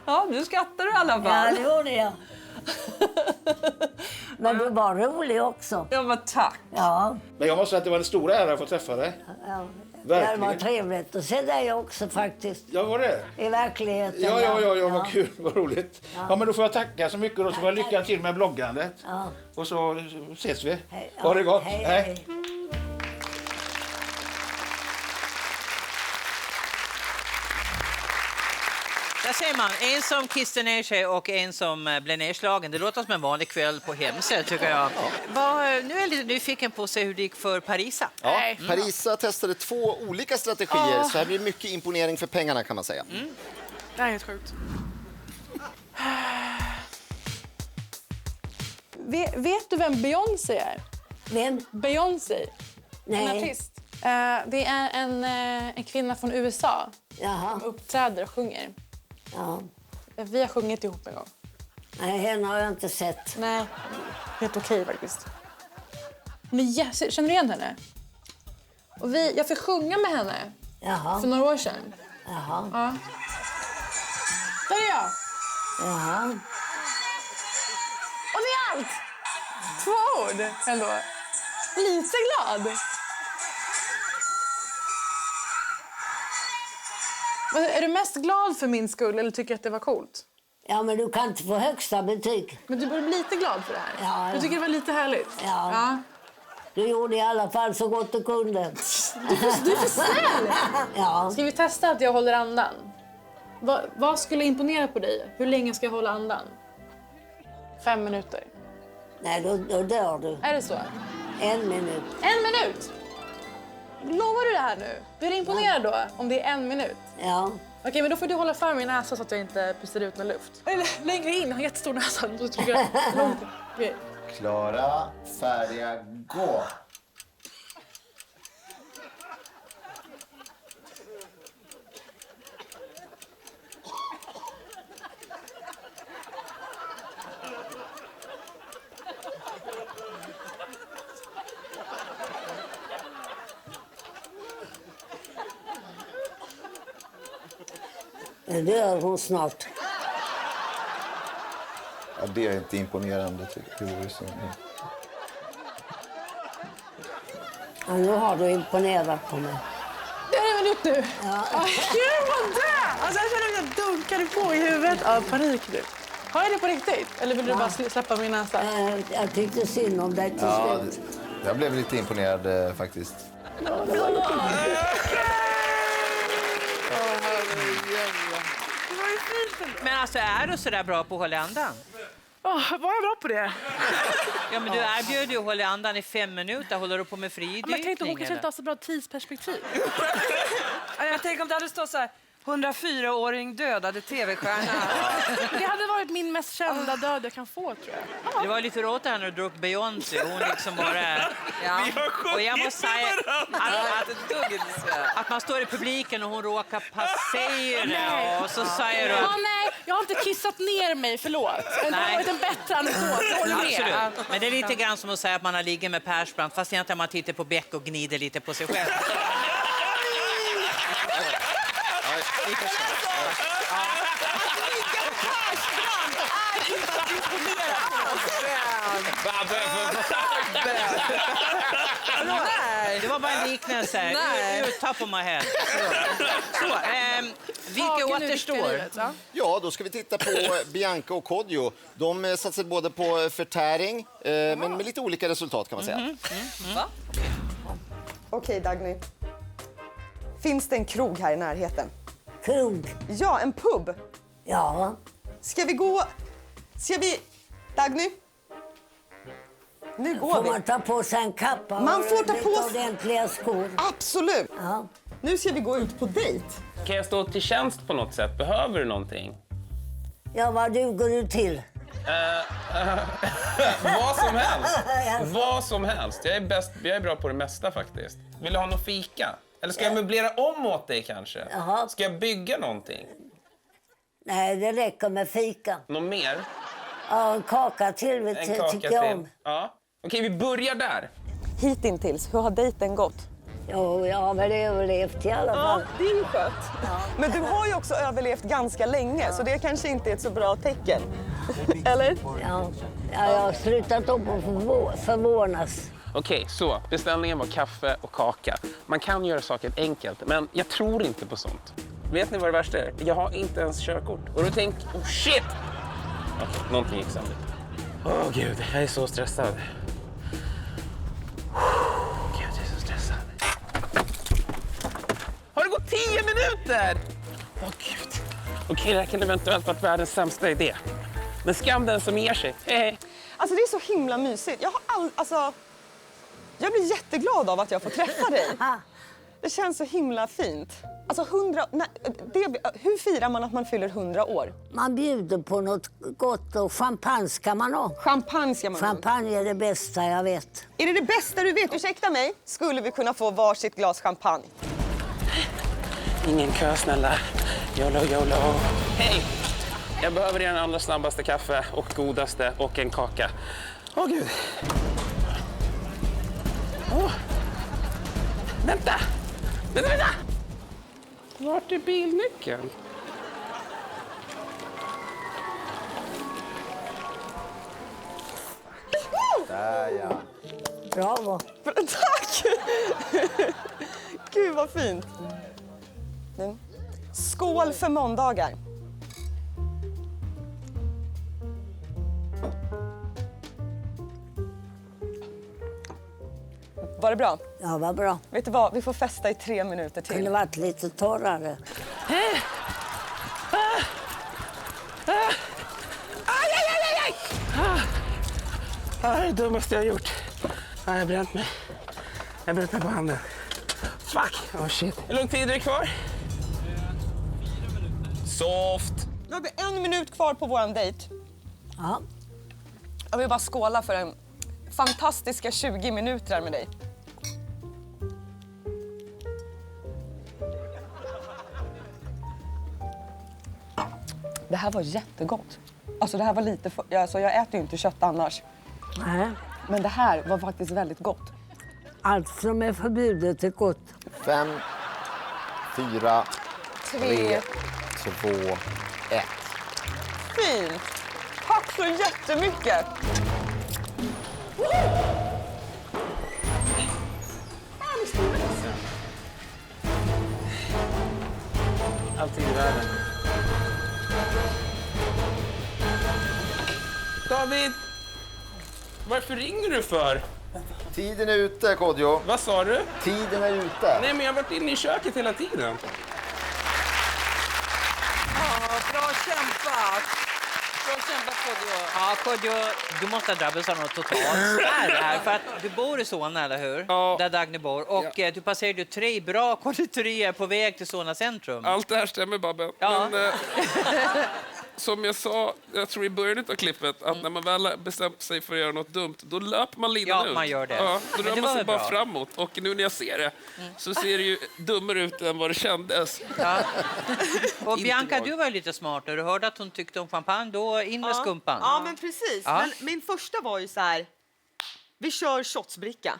Ja, nu skrattar du i alla fall. Ja, det gjorde jag. Men du var rolig också. Ja, men tack. Ja. Men jag måste säga att det var en stor ära att få träffa dig. Ja. Verkligen. Det var trevligt att se dig också faktiskt. Ja, var det? I verkligheten. Ja, vad kul, vad roligt. Ja, men då får jag tacka så mycket och så får jag lycka till med bloggandet. Ja. Och så ses vi. Hej. Ha det gott. Hej. Där ser man, en som kissar ner sig och en som blir nedslagen. Det låter som en vanlig kväll på Hemsö, tycker jag. Nu är jag lite nyfiken på att se hur det gick för Parisa. Ja, Parisa testade 2 olika strategier, så här blir mycket imponering för pengarna kan man säga. Det här är helt sjukt. Vet du vem Beyoncé är? Vem? Beyoncé. Nej. En artist. Det är en kvinna från USA. Jaha. Som uppträder och sjunger. Ja. Vi har sjungit ihop en gång. Nej, henne har jag inte sett. Nej, helt okej faktiskt. Men känner du igen henne? Och jag fick sjunga med henne för några år sedan. Jaha. Ja. Där är jag. Jaha. Och det är allt! 2 ord ändå. Lite glad. Är du mest glad för min skull eller tycker att det var coolt? Ja, men du kan inte få högsta betyg. Men du borde bli lite glad för det här. Ja. Du tycker det var lite härligt? Ja. Du gjorde i alla fall så gott du kunde. Du är för snäll! Ja. Ska vi testa att jag håller andan? Vad skulle imponera på dig? Hur länge ska jag hålla andan? 5 minuter. Nej, då dör du. Är det så? 1 minut. 1 minut? Lovar du det här nu? Blir du imponerad då om det är 1 minut? Ja. Okej, men då får du hålla för min näsa så att jag inte pustar ut någon luft. Eller längre in, har jättestor näsa. Då trycker jag långt. Okej. Klara, färdiga, gå! Det gör hon snart. Ja, det är inte imponerande, tycker jag. Ja, nu har du imponerat på mig. Det har jag gjort nu. Ja. Gud vad det! Alltså jag känner att jag dunkade på i huvudet av panik nu. Har jag det på riktigt? Eller vill du bara släppa min näsa? Jag tyckte synd om dig till slut. Jag blev lite imponerad faktiskt. Ja, det var lite Men alltså, är du så där bra på att hålla andan? Var jag bra på det? Ja, men du erbjöd ju att hålla andan i 5 minuter. Håller du på med fridykning? Men jag tänkte hon kanske inte har så bra tidsperspektiv. Jag tänker om det hade stått så här 104-åring dödade tv-stjärna. Det hade varit min mest kända död jag kan få, tror jag. Det var lite råt här när du drog upp Beyoncé. Hon liksom bara... Ja. Och jag måste säga att man står i publiken och hon råkar passera och så säger du... Ja, nej, jag har inte kissat ner mig, förlåt. Men det har varit en bättre anekdot, jag håller med. Absolut. Men det är lite grann som att säga att man har ligger med Persbrandt fast egentligen man tittar på Beck och gnider lite på sig själv. Nej, det var bara en liknelse. Top of my head. Så, vilka återstår? Ja, då ska vi titta på Bianca och Kodjo. De satsar både på förtäring, men med lite olika resultat kan man säga. Okej, Dagny. Finns det en krog här i närheten? krog. Ja, en pub. Ja. Ska vi gå... Dagny? Nu går Får vi. man ta på sig en kappa? Man får ta på sig... ordentliga skor. Absolut. Ja. Nu ska vi gå ut på dejt. Kan jag stå till tjänst på något sätt? Behöver du någonting? Ja, vad duger du till? Vad som helst. Vad som helst. Jag är bra på det mesta faktiskt. Vill du ha någon fika? Eller ska jag möblera om åt dig kanske? Jaha. Ska jag bygga någonting? Nej, det räcker med fika. Någon mer? Ja, en kaka till En kaka tycker jag till. om. Ja. Okej, vi börjar där. Hitintills, hur har dejten gått? Jo, jag har väl överlevt i alla fall. Ja, det är ju skönt. Ja. Men du har ju också överlevt ganska länge, så det kanske inte är ett så bra tecken. Eller? Ja, jag har slutat upp att förvånas. Okej, så beställningen var kaffe och kaka. Man kan göra saker enkelt, men jag tror inte på sånt. Vet ni vad det värsta är? Jag har inte ens körkort. Och du tänker, oh shit! Okej, någonting gick sönder. Åh gud, jag är så stressad. Gud, jag är så stressad. Har det gått 10 minuter? Åh gud. Okej, det här kan eventuellt varit världens sämsta idé. Men skam den som ger sig. Hej. Alltså det är så himla mysigt. Jag blir jätteglad av att jag får träffa dig. Det känns så himla fint. Alltså hur firar man att man fyller 100 år? Man bjuder på något gott och champagne ska man ha. Champagne ska man ha. Champagne är det bästa jag vet. Är det bästa du vet? Ursäkta mig. Skulle vi kunna få varsitt glas champagne? Ingen kö, snälla. YOLO, YOLO. Hej! Jag behöver den allra snabbaste kaffe och godaste och en kaka. Åh, gud. Åh. Vänta! Vänta! Vart är bilnyckeln? Där, ja. Bravo. Tack! Gud vad fint. Skål för måndagar. Var det bra? Ja, vad bra. Vet du vad? Vi får festa i 3 minuter till. Kunde varit lite torrare. Det är det dummaste jag har gjort. Jag har bränt mig. Jag har bränt mig på handen. Fuck! Oh shit. Hur lång tid är det kvar? Soft. Nu har vi 1 minut kvar på våran dejt. Ja. Jag vill bara skåla för en fantastiska 20 minuter med dig. Det här var jättegott. Alltså det här var lite för... alltså jag äter ju inte kött annars. Nej. Men det här var faktiskt väldigt gott. Allt som är förbjudet är gott. 5, 4, 3, 2, 1. Fint! Tack så jättemycket! Allting i världen. David! Varför ringer du för? Tiden är ute, Kodjo. Vad sa du? Tiden är ute. Nej, men jag har varit inne i köket hela tiden. Bra kämpat! Bra kämpat, Kodjo. Ja, Kodjo, du måste ha drabbats av något totalt här. För att du bor i Solna, eller hur? Ja. Där Dagny bor. Och du passerade ju 3 bra konditorier på väg till Solna centrum. Allt det här stämmer, Babben. Ja. Men, som jag sa, jag tror i början av klippet, att när man väl har bestämt sig för att göra något dumt, då löper man linan ut. Ja, man gör det. Ja, då Men rör det man var sig väl bara bra. framåt. Och nu när jag ser det så ser det ju dummare ut än vad det kändes. Ja. Och Inte Bianca, jag. du var lite smart. När du hörde att hon tyckte om champagne, då in med skumpan. Ja, men precis. Ja. Men min första var ju så här... Vi kör shotsbricka.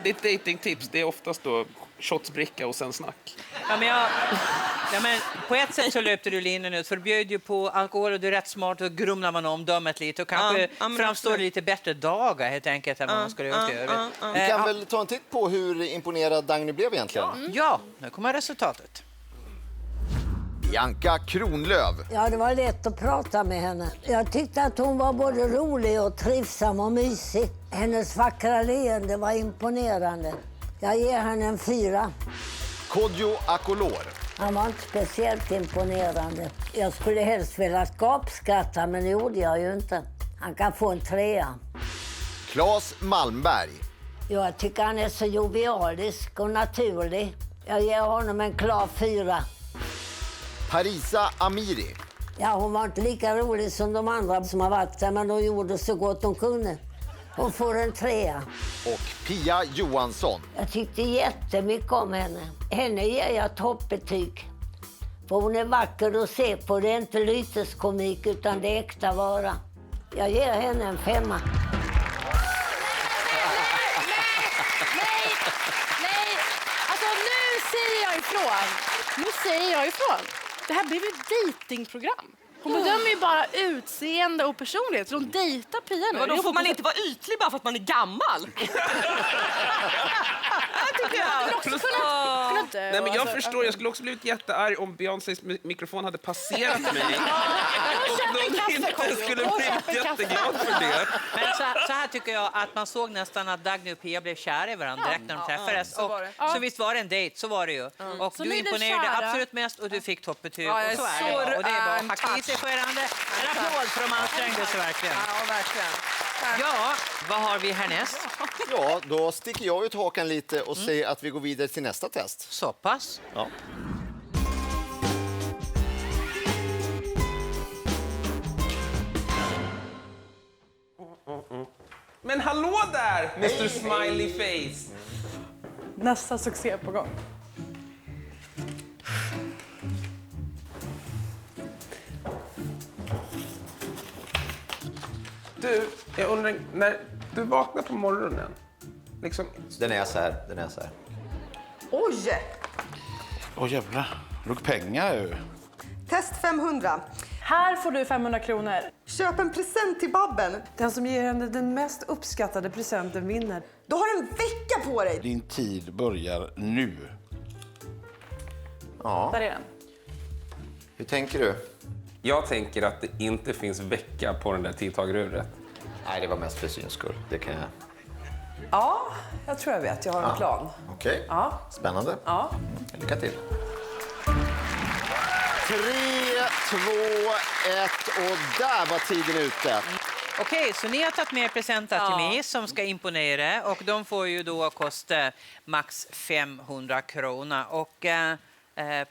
Ditt datingtips, det är oftast då shotsbricka och sen snack. Ja, men på ett sätt så löpte du linan ut, för du bjöd ju på alkohol och du är rätt smart och grumlar man om dömet lite och kanske men framstår absolut. lite bättre dagar helt enkelt än vad man skulle gjort i övrigt. Vi kan väl ta en titt på hur imponerad Dagny blev egentligen. Ja, nu kommer resultatet. Bianca Kronlöf. Ja, det var lätt att prata med henne. Jag tyckte att hon var både rolig och trivsam och mysig. Hennes vackra leende var imponerande. Jag ger henne en 4. Kodjo Akolor. Han var inte speciellt imponerande. Jag skulle helst velat gapskratta, men det gjorde jag ju inte. Han kan få en 3. Claes Malmberg. Jag tycker han är så jovialisk och naturlig. Jag ger honom en klar 4. Parisa Amiri. Ja, hon var inte lika rolig som de andra som har varit där, men de gjorde så gott de kunde. Hon får en 3. Och Pia Johansson. Jag tyckte jättemycket om henne. Henne ger jag toppbetyg. För hon är vacker att se på. Det är inte lyteskomik utan det är äkta vara. Jag ger henne en 5. Nej! Alltså nu säger jag ifrån. Nu säger jag ifrån. Det här blev ju ett dejtingprogram. Hon bedömer ju bara utseende och personlighet. Så de dejtar Pia nu. Men då får man inte vara ytlig bara för att man är gammal. Nej, men jag förstår, jag skulle också blivit jättearg om Beyoncés mikrofon hade passerat mig. Och de inte skulle blivit jätteglad för det. Men så här tycker jag att man såg nästan att Dagny och Pia blev kära i varandra direkt när de träffades. Så visst var det en dejt, så var det ju. Och Så du ni blev imponerade kära. absolut mest och du fick toppbetyg. Ja, jag Och är så är så det. Och det är bara I'm hacka i sig skärande. En applåd för de ansträngde sig verkligen. Ja, verkligen. Ja, vad har vi härnäst? Ja, då sticker jag ut hakan lite och säger att vi går vidare till nästa test. Så pass. Ja. Men hallå där, Mr. Smiley Face! Nästa succé på gång. Du, jag undrar, när du vaknar på morgonen, liksom... Den är så här, den är så här. Oj! Åh jävlar, låg pengar ju. Test 500. Här får du 500 kronor. Köp en present till Babben. Den som ger henne den mest uppskattade presenten vinner. Du har en vecka på dig. Din tid börjar nu. Ja, Där är den. hur tänker du? Jag tänker att det inte finns vecka på den där tidtageruret. Nej, det var mest för syns skull. Det kan jag... Ja, jag tror jag vet. Jag har en plan. Okej, Ja. spännande. Ja. Lycka till. 3, 2, 1 och där var tiden ute. Okej, så ni har tagit med presenter till mig som ska imponera och de får ju då kosta max 500 kronor. Och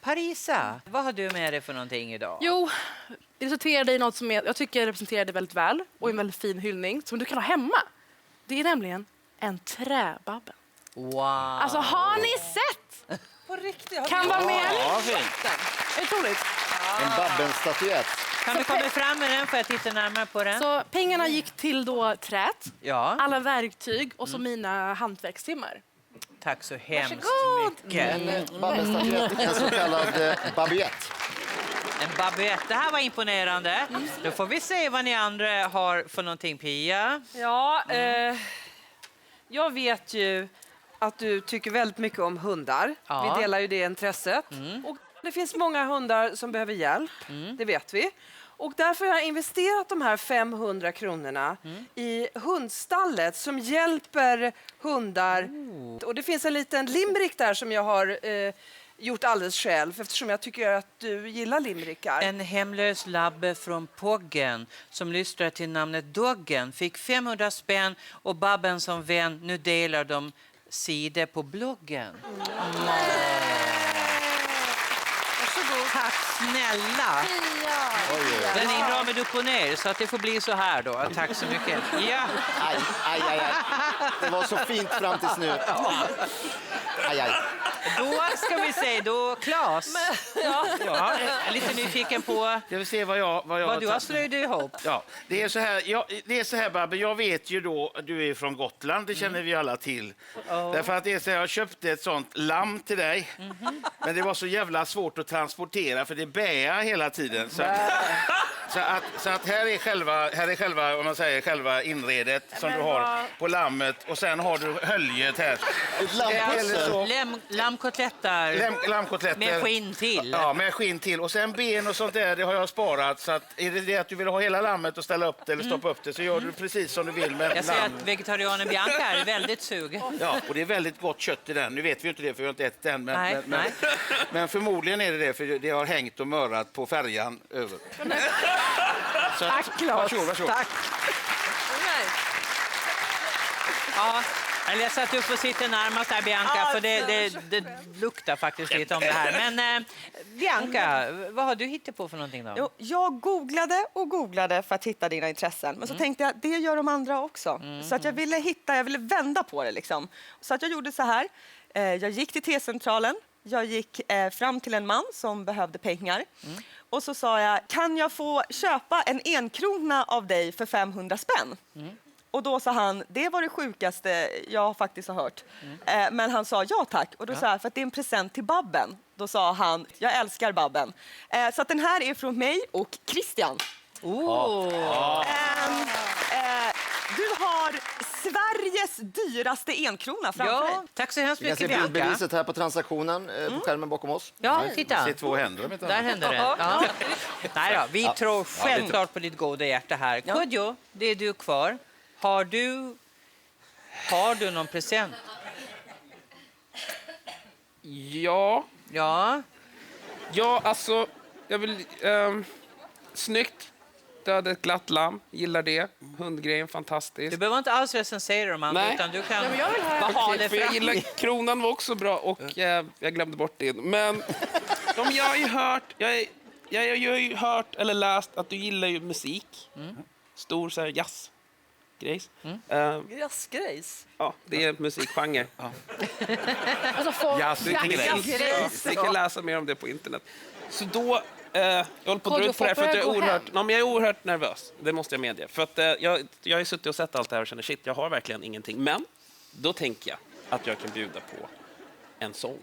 Parisa, vad har du med dig för någonting idag? Jo, det resulterade i något som jag tycker representerar det väldigt väl och en väldigt fin hyllning som du kan ha hemma. Det är nämligen en träbabben. Wow! Alltså, har ni sett? På riktigt? Kan vara med. Ja, fint. Otroligt. En Babben-statyett. Kan du komma fram med den för att titta närmare på den? Så pengarna gick till då trät, Ja. alla verktyg och så mina hantverkstimmar. Tack så hemskt mycket. En Babben-statyett, en så kallad babiett. En babiett. Det här var imponerande. Då får vi se vad ni andra har för någonting, Pia. Ja, jag vet ju att du tycker väldigt mycket om hundar. Ja. Vi delar ju det intresset. Och det finns många hundar som behöver hjälp, det vet vi. Och därför har jag investerat de här 500 kronorna i hundstallet som hjälper hundar. Och det finns en liten limerick där som jag har gjort alldeles själv eftersom jag tycker att du gillar limerickar. En hemlös labbe från Poggen som lyssnar till namnet Doggen fick 500 spänn och Babben som vän. Nu delar de sidor på bloggen. Varsågod. Tack snälla! Den är inramad upp och ner så att det får bli så här då. Tack så mycket. Ja. Aj, aj, aj, aj. Det var så fint fram tills nu. Aj, aj. Då ska vi se, då Claes. Ja, jag är lite nyfiken på Jag vill se vad du har slöjt ihop. Ja, det är så här, Babben, jag vet ju då, du är från Gotland, det känner vi alla till. Därför att det är så här, jag köpte ett sånt lamm till dig, men det var så jävla svårt att transportera för det bär hela tiden. Så att här är själva, om man säger, själva inredet som du har på lammet och sen har du höljet här. Lammkotletter. Med skinn till. Ja, med skinn till. Och sen ben och sånt där, det har jag sparat. Så att är det att du vill ha hela lammet och ställa upp det eller stoppa upp det så gör du precis som du vill med Jag ser att vegetarianen Bianca är väldigt sug. Ja, och det är väldigt gott kött i den. Nu vet vi inte det för vi har inte ätit den. Nej. Men förmodligen är det för det har hängt och mörat på färjan över. Så, Tack, Claes. Varsågod. Tack. Ja, eller jag satt upp och sitter närmast här, Bianca, för det luktar faktiskt lite om det här. Men Bianca, vad har du hittat på för någonting då? Jo, jag googlade för att hitta dina intressen. Men så tänkte jag, det gör de andra också. Så att jag ville vända på det liksom. Så att jag gjorde så här. Jag gick till T-centralen. Jag gick fram till en man som behövde pengar. Och så sa jag, kan jag få köpa en 1 krona av dig för 500 spänn? Och då sa han, det var det sjukaste jag faktiskt har hört. Men han sa ja tack. Och då sa jag, för att det är en present till Babben. Då sa han, jag älskar Babben. Så att den här är från mig och Christian. Du har Sveriges dyraste 1 krona framför dig. Tack så hemskt mycket, Vi kan se Bianca. bildbeviset här på transaktionen på skärmen bakom oss. Ja, titta. Jag ser 2 händer. Där händer det. Ja. Nej då, vi tror självklart på ditt goda hjärta här. Kodjo, det är du kvar. Har du någon present? Ja, alltså, jag vill... snyggt. Du hade ett glatt lamm, gillar det. Hundgrejen, fantastisk. Du behöver inte alls recensera dem andra, utan du kan ha det för jag fram. gillar kronan var också bra och jag glömde bort det. Men jag har ju hört, eller läst att du gillar ju musik. Stor så här jazzgrejs. Jazzgrejs? Ja, det är musikgenre. Alltså, folk Ni kan läsa mer om det på internet. Så då... jag håller på att dra ut på det här för att jag är oerhört nervös. Det måste jag medge. För att jag har suttit och sett allt det här och känner shit, jag har verkligen ingenting. Men då tänker jag att jag kan bjuda på en sång.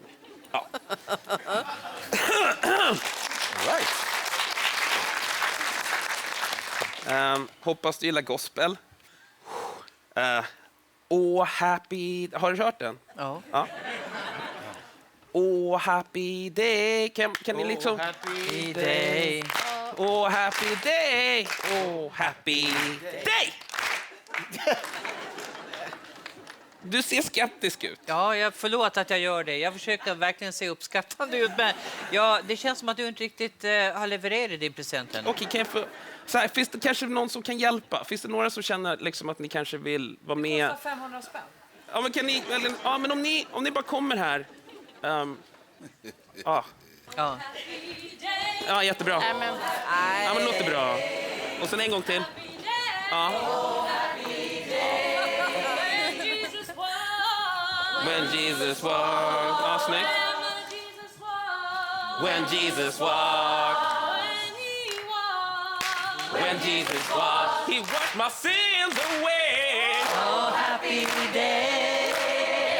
Ja. Hoppas du gillar gospel. Happy... Har du hört den? Ja. Happy day. Kan ni liksom... Happy day. Happy day. Happy day. Du ser skeptisk ut. Ja, förlåt att jag gör det. Jag försöker verkligen se uppskattande ut, men det känns som att du inte riktigt har levererat din presenten. Okej, kan jag få... Så här, finns det kanske någon som kan hjälpa? Finns det några som känner liksom att ni kanske vill vara med? Det kostar 500 spänn. Ja, men kan ni... men om ni bara kommer här... Ja. Ja, jättebra. Nej, men, Ja, men det låter bra. Och sen en gång till. Ja. When Jesus walked. Ja, snyggt. When Jesus walked. When Jesus walked. He washed my sins away. Oh, happy day.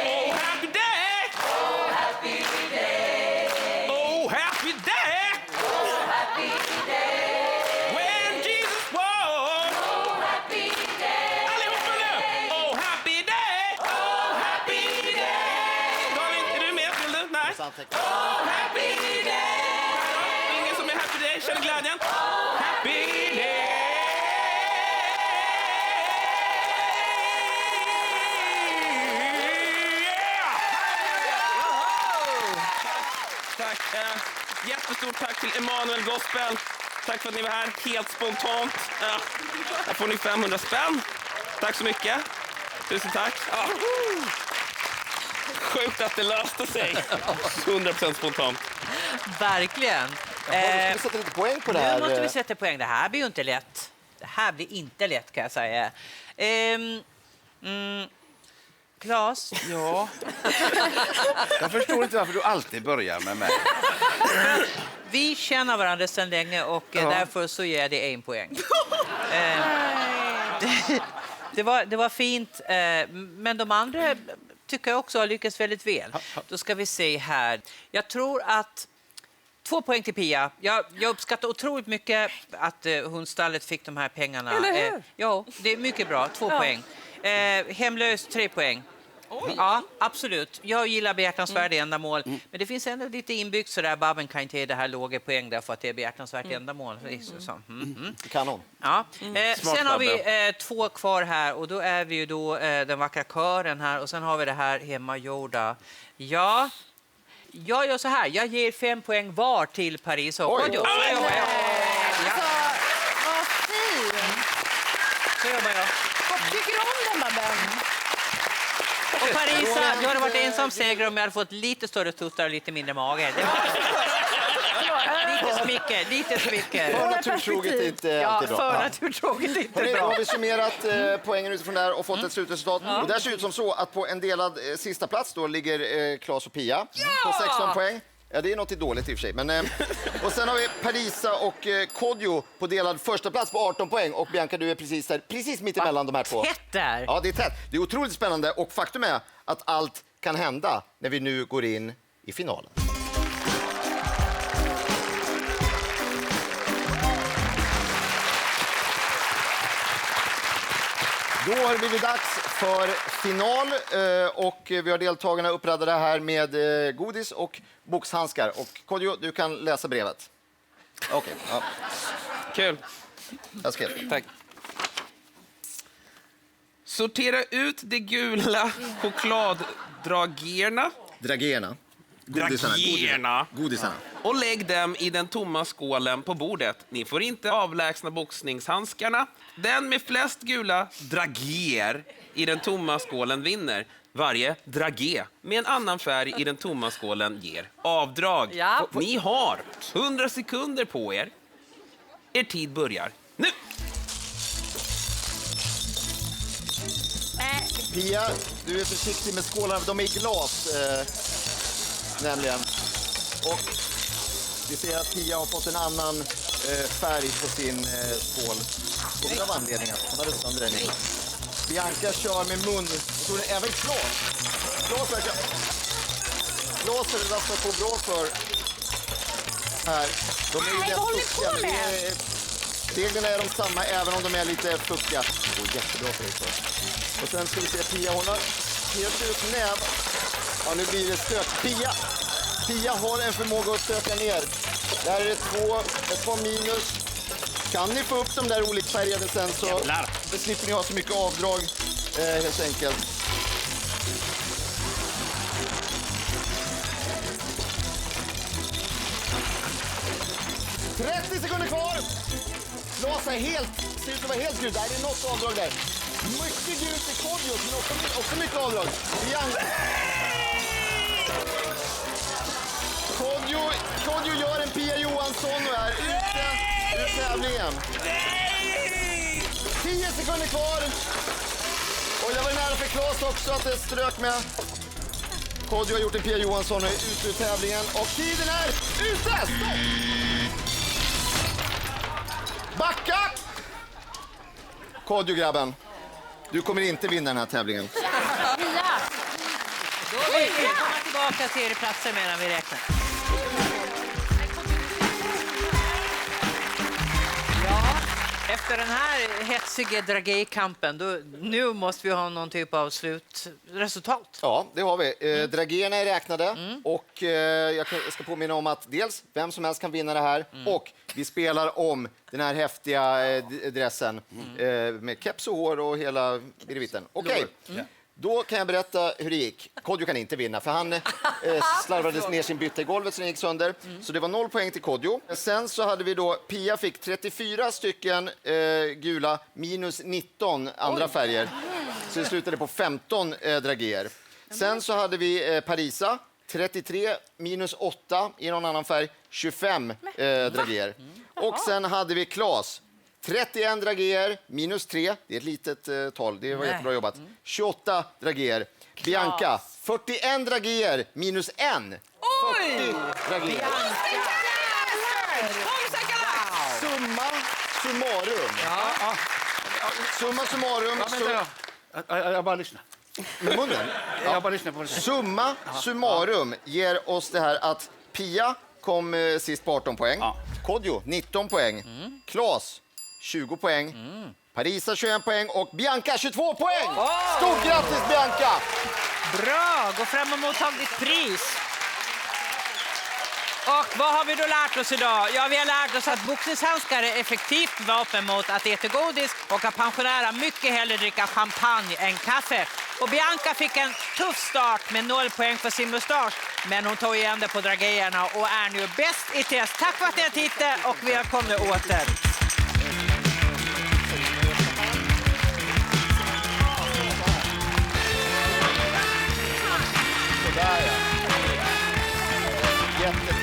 Oh, happy day. Oh, happy day. Oh, happy day. Oh, happy day. When Jesus walked. Oh, happy day. Allihopa nu. Oh, happy day. Oh, happy day. David, är du med till det? Nej. Oh, happy day. Ingen som är happy day. Känner glädjen. Happy day. Tack. Jättestort tack till Emanuel Gospel. Tack för att ni var här helt spontant. Här får ni 500 spänn. Tack så mycket. Tusen tack. Sjukt att det löste sig. 100% spontant. Verkligen. Vi sätter lite poäng på det här. Nu måste vi sätta poäng. Det här blir ju inte lätt. Det här blir inte lätt, kan jag säga. Claes? Ja. Jag förstår inte varför du alltid börjar med mig. Vi känner varandra sedan länge och därför så ger jag det 1 poäng. Det var fint, men de andra tycker jag också har lyckats väldigt väl. Då ska vi se här. Jag tror att 2 poäng till Pia. Jag uppskattar otroligt mycket att hundstallet fick de här pengarna. Eller hur? Ja, det är mycket bra. 2 poäng. Hemlös 3 poäng. Ja, absolut. Jag gillar behjärtansvärda ändamål. Men det finns ändå lite inbyggt så där. Babben kan inte ge det här låga poäng därför att det är behjärtansvärt ändamål. Kanon. Ja. Sen har vi 2 kvar här och då är vi ju då den vackra kören här och sen har vi det här hemmagjorda. Ja, jag gör så här. Jag ger 5 poäng var till Paris och Kodjo. Vad fint! Så jobbar jag. Vad tycker du om den, Babben? Och Parisa, du hade varit ensam segrare om jag hade fått lite större tuttar och lite mindre mage. Det var lite smycke. För naturtroget är inte alltid bra. För naturtroget är inte Hörrni, bra. har vi summerat poängen utifrån där och fått ett slutresultat. Och där ser det ut som så att på en delad sista plats då ligger Claes och Pia på 16 poäng. Ja, det är något dåligt i och för sig. Men, och sen har vi Parisa och Kodjo på delad första plats på 18 poäng. Och Bianca, du är precis mitt emellan de här två. Tätt där. Ja, det är tätt. Det är otroligt spännande och faktum är att allt kan hända när vi nu går in i finalen. Då har det blivit dags för final och vi har deltagarna uppradade här med godis och boxhandskar. Och Kodjo, du kan läsa brevet. Okej. Ja. Kul. Jag skrev. Tack. Sortera ut de gula chokladdragerna. Dragerna. Godisarna. Och lägg dem i den tomma skålen på bordet. Ni får inte avlägsna boxningshandskarna. Den med flest gula drager i den tomma skålen vinner. Varje dragé med en annan färg i den tomma skålen ger avdrag. Ja. Ni har 100 sekunder på er. Er tid börjar nu. Pia, du är försiktig med skålarna. De är i glas, nämligen. Och vi ser att Pia har fått en annan färg på sin skål. Och av anledningar. Hon har röstat under den. Bianca kör med mun. Jag tror det även Claes. Claes verkar... Claes är rastat på bra för här. De är ju lätt fuktiga. Reglerna är de samma även om de är lite fuktiga. Det går jättebra för dig. Och sen ska vi se Pia. Hon har helt ut näv. Ja, nu blir det stök. Pia har en förmåga att söka ner. Där är det ett par minus. Kan ni få upp de där olikfärgade sen så slipper ni ha så mycket avdrag helt enkelt. Sekunder kvar! Claes är ser ut att vara helt gult. Det är något avdrag där. Mycket gult i Kodjo, men också mycket avdrag. Kodjo gör en Pia Johansson och är ute ur tävlingen. 10 sekunder kvar. Och jag var nära för Claes också att det strök med. Kodjo har gjort en Pia Johansson och är ute ur tävlingen. Och tiden är ute! Stopp! Backa! Kodjo, grabben. Du kommer inte vinna den här tävlingen. Då vill vi komma tillbaka till er platser medan vi räknar. Efter den här hetsiga dragékampen, nu måste vi ha någon typ av slutresultat. Ja, det har vi. Dragéerna är räknade och jag ska påminna om att dels vem som helst kan vinna det här och vi spelar om den här häftiga dressen med keps och hår och hela birevitten. Okej. Då kan jag berätta hur det gick. Kodjo kan inte vinna för han slarvade ner sin bytta i golvet så den gick sönder. Så det var 0 poäng till Kodjo. Sen så hade vi då, Pia fick 34 stycken gula minus 19 andra färger. Så det slutade på 15 dragéer. Sen så hade vi Parisa, 33 minus 8 i någon annan färg, 25 dragéer. Och sen hade vi Claes. 31 dragéer minus 3, det är ett litet tal, det var jättebra jobbat. 28 dragéer. Bianca, 41 dragéer minus 1. 40 dragéer. Summa summarum. Summa summarum. Jag bara lyssnar. Med munnen? Jag bara lyssnar på det. Summa summarum ger oss det här att Pia kom sist på 18 poäng. Kodjo, 19 poäng. Claes, 20 poäng. Parisa 21 poäng och Bianca 22 poäng! Stort grattis Bianca! Bra, gå fram och mottag ditt pris. Och vad har vi då lärt oss idag? Ja, vi har lärt oss att boxningshandskar är effektivt vapen mot att äta godis och att pensionärer mycket hellre dricka champagne än kaffe. Och Bianca fick en tuff start med 0 poäng för sin mustasch, men hon tog igen det på dragéerna och är nu bäst i test. Tack för att ni har tittat och välkomna åter. Sådär ja. Jättebra.